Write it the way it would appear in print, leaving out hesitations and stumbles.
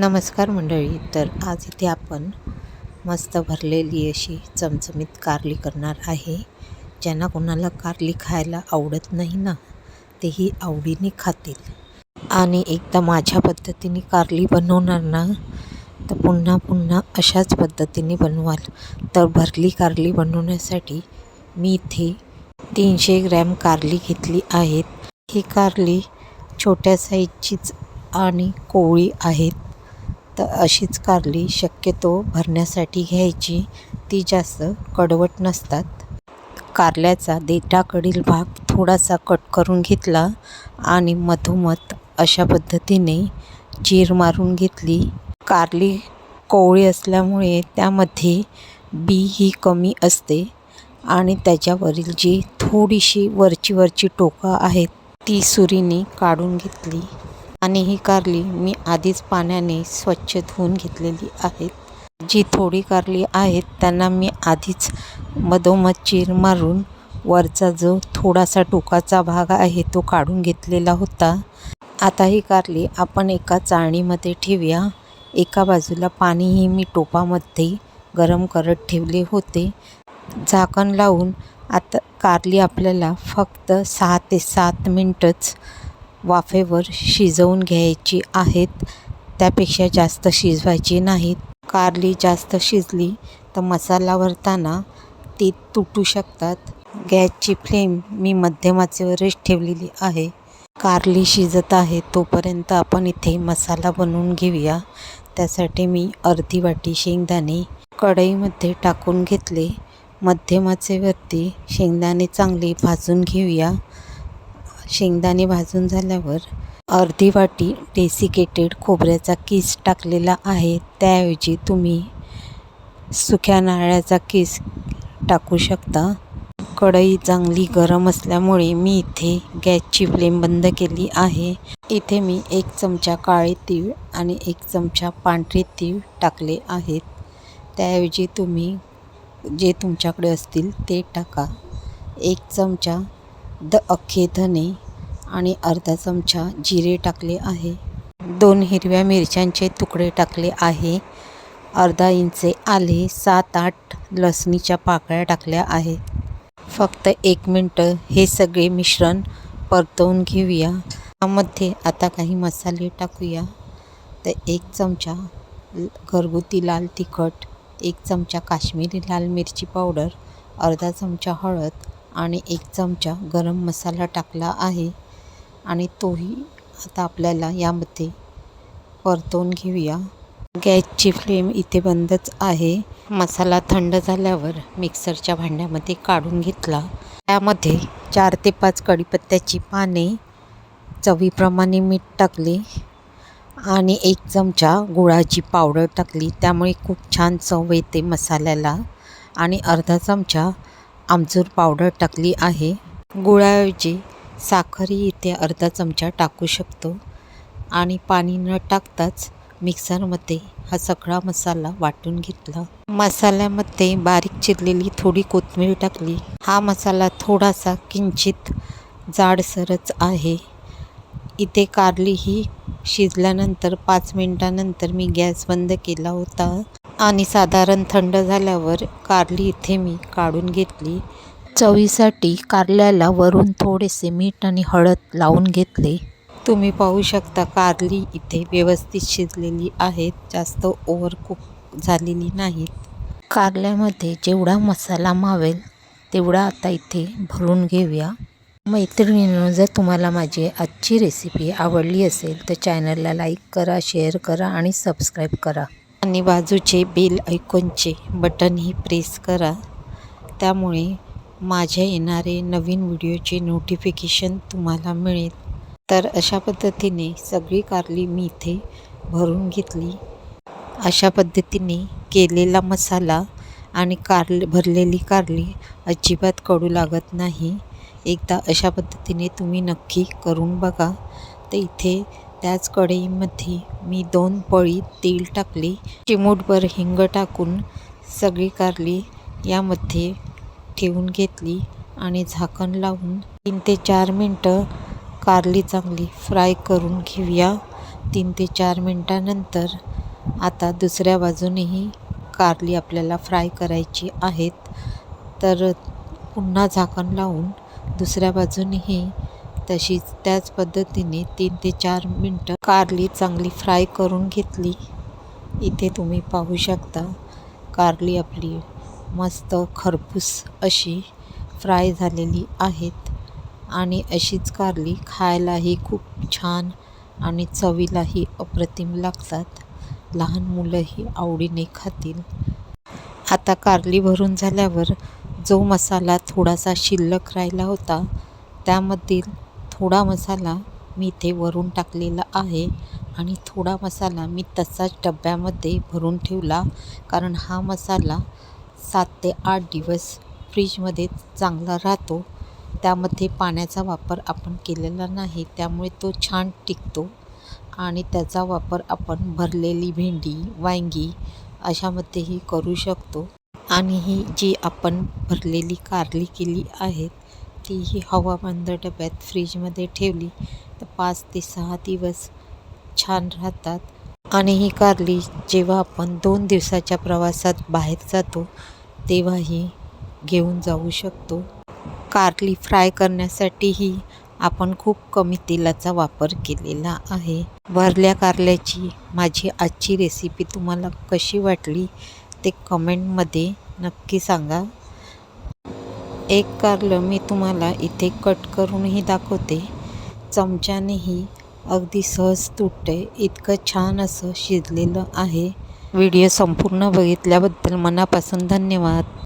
नमस्कार मंडळी. तर आज इथे आपण मस्त भरलेली अशी चमचमीत कारली करणार आहे. ज्यांना कोणाला कारली खायला आवडत नाही ना, तेही आवडीने खातील. आणि एकदा माझ्या पद्धतीने कारली बनवणार ना, तर पुन्हा पुन्हा अशाच पद्धतीने बनवाल. तर भरली कारली बनवण्यासाठी मी इथे 300 ग्रॅम कारली घेतली आहेत. ही कारली छोट्या साईजचीच आणि कोवळी आहेत. तर अशीच कारली शक्यतो भरण्यासाठी घ्यायची. ती जास्त कडवट नसतात. कारल्याचा देठाकडील भाग थोडासा कट करून घेतला आणि मधोमध अशा पद्धतीने चीर मारून घेतली. कारली कोवळी असल्यामुळे त्यामध्ये बी ही कमी असते आणि त्याच्यावरील जी थोडीशी वरची टोकं आहेत ती सुरीने काढून घेतली. आणि ही कारली मी आधीच पाण्याने स्वच्छ धुवून घेतलेली आहेत. जी थोडी कारली आहेत त्यांना मी आधीच मधोमध चीर मारून वरचा जो थोडासा टोकाचा भाग आहे तो काढून घेतलेला होता. आता ही कारली आपण एका चाळणीमध्ये ठेवूया. एका बाजूला पाणीही मी टोपामध्ये गरम करत ठेवले होते. झाकण लावून आता कारली आपल्याला फक्त 6 ते 7 मिनटंच वाफेवर शिजवून घ्यायची आहेत. त्यापेक्षा जास्त शिजवायची नाहीत. कारली जास्त शिजली तर मसाला भरताना ती तुटू शकतात. गॅसची फ्लेम मी मध्यम आचेवरच ठेवलेली आहे. कारली शिजत आहे तोपर्यंत आपण इथे मसाला बनवून घेऊया. त्यासाठी मी अर्धी वाटी शेंगदाणे कढईमध्ये टाकून घेतले. मध्यम आचेवरती शेंगदाणे चांगले भाजून घेऊया. शेंगदाणे भाजून झाल्यावर अर्धी वाटी डेसिकेटेड खोबऱ्याचा किस टाकलेला आहे. त्याऐवजी तुम्ही सुक्या नारळाचा किस टाकू शकता. कढई चांगली गरम असल्यामुळे मी इथे गॅसची फ्लेम बंद केली आहे. इथे मी 1 चमचा काळे तीळ आणि 1 चमचा पांढरे तीळ टाकले आहेत. त्याऐवजी तुम्ही जे तुमच्याकडे असतील ते टाका. 1 चमचा अख्खे धने आणि अर्धा चमचा जिरे टाकले आहे. 2 हिरव्या मिरच्यांचे तुकडे टाकले आहे. अर्धा इंच आले, 7-8 लसणीच्या पाकळ्या टाकल्या आहेत. फक्त 1 मिनटं हे सगळे मिश्रण परतवून घेऊया. यामध्ये आता काही मसाले टाकूया. तर 1 चमचा घरगुती लाल तिखट, 1 चमचा काश्मीरी लाल मिरची पावडर, अर्धा चमचा हळद आणि 1 चमचा गरम मसाला टाकला आहे. आणि तोही आता आपल्याला यामध्ये परतवून घेऊया. गॅसची फ्लेम इथे बंदच आहे. मसाला थंड झाल्यावर मिक्सरच्या भांड्यामध्ये काढून घेतला. त्यामध्ये 4 ते 5 कढीपत्त्याची पाने, चवीप्रमाणे मीठ टाकले आणि 1 चमचा गुळाची पावडर टाकली. त्यामुळे खूप छान चव येते मसाल्याला. आणि अर्धा चमचा आमचूर पावडर टाकली आहे. गुळाऐवजी साखरही इथे अर्धा चमचा टाकू शकतो. आणि पाणी न टाकताच मिक्सरमध्ये हा सगळा मसाला वाटून घेतला. मसाल्यामध्ये बारीक चिरलेली थोडी कोथिंबीर टाकली. हा मसाला थोडासा किंचित जाडसरच आहे. इथे कारली ही शिजल्यानंतर 5 मिनिटानंतर मी गॅस बंद केला होता आणि साधारण थंड झाल्यावर कारली इथे मी काढून घेतली. चवीसाठी कारल्याला वरून थोडेसे मीठ आणि हळद लावून घेतले. तुम्ही पाहू शकता कारली इथे व्यवस्थित शिजलेली आहेत. जास्त ओव्हरकुक झालेली नाहीत. कारल्यामध्ये जेवढा मसाला मावेल तेवढा आता इथे भरून घेऊया. मैत्रिणींनो, जर तुम्हाला माझी आजची रेसिपी आवडली असेल तर चॅनलला लाईक करा, शेअर करा आणि सबस्क्राईब करा. आणि बाजूचे बेल आयकॉनचे बटनही प्रेस करा. त्यामुळे माझ्या येणारे नवीन व्हिडिओचे नोटिफिकेशन तुम्हाला मिळेल. तर अशा पद्धतीने सगळी कारली मी इथे भरून घेतली. अशा पद्धतीने केलेला मसाला आणि भरलेली कारली अजिबात कडू लागत नाही. एकदा अशा पद्धतीने तुम्ही नक्की करून बघा. तर इथे त्याच कढईमध्ये मी 2 पळी तेल टाकले. चिमूटभर हिंग टाकून सगळी कारली यामध्ये ठेवून घेतली आणि झाकण लावून 3 ते 4 मिनटं कारली चांगली फ्राय करून घेऊया. 3 ते 4 मिनटानंतर आता दुसऱ्या बाजूनेही कारली आपल्याला फ्राय करायची आहेत, तर पुन्हा झाकण लावून दुसऱ्या बाजूनेही तशीच त्याच पद्धतीने 3 ते 4 मिनटं कारली चांगली फ्राय करून घेतली. इथे तुम्ही पाहू शकता कारली आपली मस्त खरपूस अशी फ्राय झालेली आहेत आणि अशीच कारली खायलाही खूप छान आणि चवीलाही अप्रतिम लागतात. लहान मुलंही आवडीने खातील. आता कारली भरून झाल्यावर जो मसाला थोडासा शिल्लक राहिला होता, त्यामधील थोडा मसाला मी इथे वरून टाकलेला आहे आणि थोडा मसाला मी तसाच डब्यामध्ये भरून ठेवला, कारण हा मसाला 7 ते 8 दिवस फ्रीजमध्ये चांगला राहतो. त्यामध्ये पाण्याचा वापर आपण केलेला नाही, त्यामुळे तो छान टिकतो आणि त्याचा वापर आपण भरलेली भेंडी, वांगी अशामध्येही करू शकतो. आणि ही जी आपण भरलेली कारली केली आहेत, तीही हवाबंद डब्यात फ्रीजमध्ये ठेवली तर 5 ते 6 दिवस छान राहतात. आणि ही कारली जेव्हा आपण 2 दिवसाच्या प्रवासात बाहेर जातो तेव्हाही घेऊन जाऊ शकतो. कारली फ्राय करण्यासाठीही आपण खूप कमी तेलाचा वापर केलेला आहे. भरल्या कारल्याची माझी आजची रेसिपी तुम्हाला कशी वाटली ते कमेंटमध्ये नक्की सांगा. एक कारलं मी तुम्हाला इथे कट करूनही दाखवते. चमच्यानेही अगदी सहज तुटते, इतकं छान असं शिजलेलं आहे. व्हिडिओ संपूर्ण बघितल्याबद्दल मनापासून धन्यवाद.